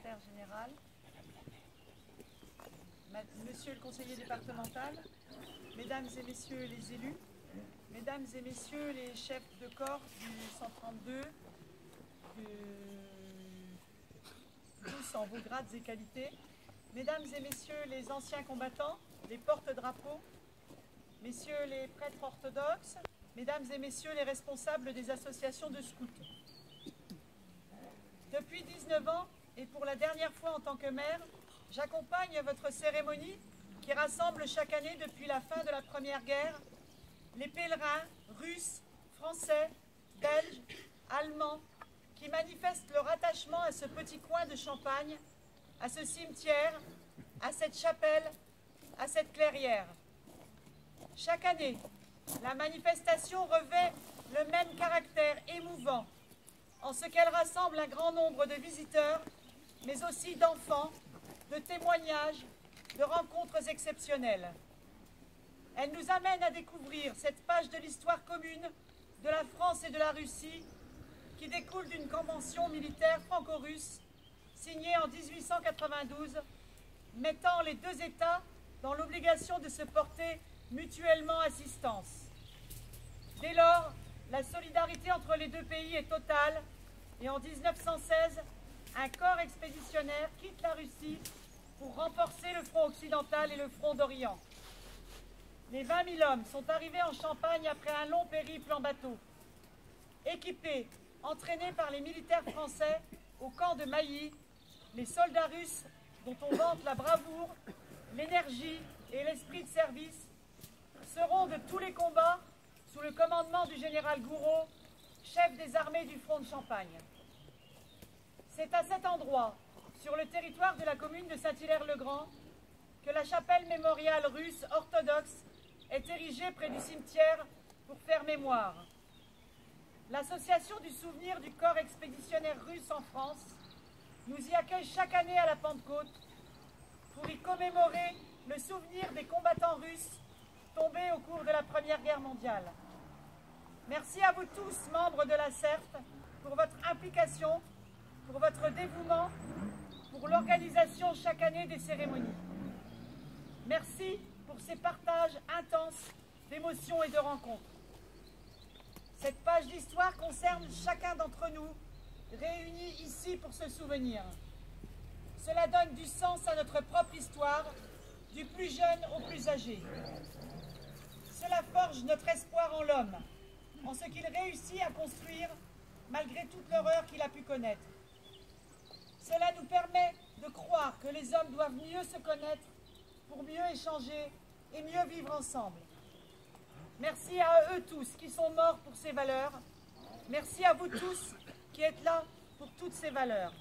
secrétaire général, monsieur le conseiller départemental, mesdames et messieurs les élus, mesdames et messieurs les chefs de corps du 132, tous en vos grades et qualités, mesdames et messieurs les anciens combattants, les porte-drapeaux, messieurs les prêtres orthodoxes, mesdames et messieurs les responsables des associations de scouts. Depuis 19 ans, et pour la dernière fois en tant que maire, j'accompagne votre cérémonie qui rassemble chaque année depuis la fin de la Première Guerre les pèlerins russes, français, belges, allemands qui manifestent leur attachement à ce petit coin de Champagne, à ce cimetière, à cette chapelle, à cette clairière. Chaque année, la manifestation revêt le même caractère émouvant en ce qu'elle rassemble un grand nombre de visiteurs, mais aussi d'enfants, de témoignages, de rencontres exceptionnelles. Elle nous amène à découvrir cette page de l'histoire commune de la France et de la Russie qui découle d'une convention militaire franco-russe signée en 1892, mettant les deux États dans l'obligation de se porter mutuellement assistance. Dès lors, la solidarité entre les deux pays est totale et en 1916, un corps expéditionnaire quitte la Russie pour renforcer le front occidental et le front d'Orient. Les 20 000 hommes sont arrivés en Champagne après un long périple en bateau. Équipés, entraînés par les militaires français au camp de Mailly, les soldats russes dont on vante la bravoure, l'énergie et l'esprit de service seront de tous les combats sous le commandement du général Gouraud, chef des armées du front de Champagne. C'est à cet endroit, sur le territoire de la commune de Saint-Hilaire-le-Grand, que la chapelle mémoriale russe orthodoxe est érigée près du cimetière pour faire mémoire. L'Association du souvenir du corps expéditionnaire russe en France nous y accueille chaque année à la Pentecôte pour y commémorer le souvenir des combattants russes tombés au cours de la Première Guerre mondiale. Merci à vous tous, membres de la CERF, pour votre implication, pour votre dévouement, pour l'organisation chaque année des cérémonies. Merci pour ces partages intenses d'émotions et de rencontres. Cette page d'histoire concerne chacun d'entre nous, réunis ici pour se souvenir. Cela donne du sens à notre propre histoire, du plus jeune au plus âgé. Cela forge notre espoir en l'homme, en ce qu'il réussit à construire malgré toute l'horreur qu'il a pu connaître. Cela nous permet de croire que les hommes doivent mieux se connaître pour mieux échanger et mieux vivre ensemble. Merci à eux tous qui sont morts pour ces valeurs. Merci à vous tous qui êtes là pour toutes ces valeurs.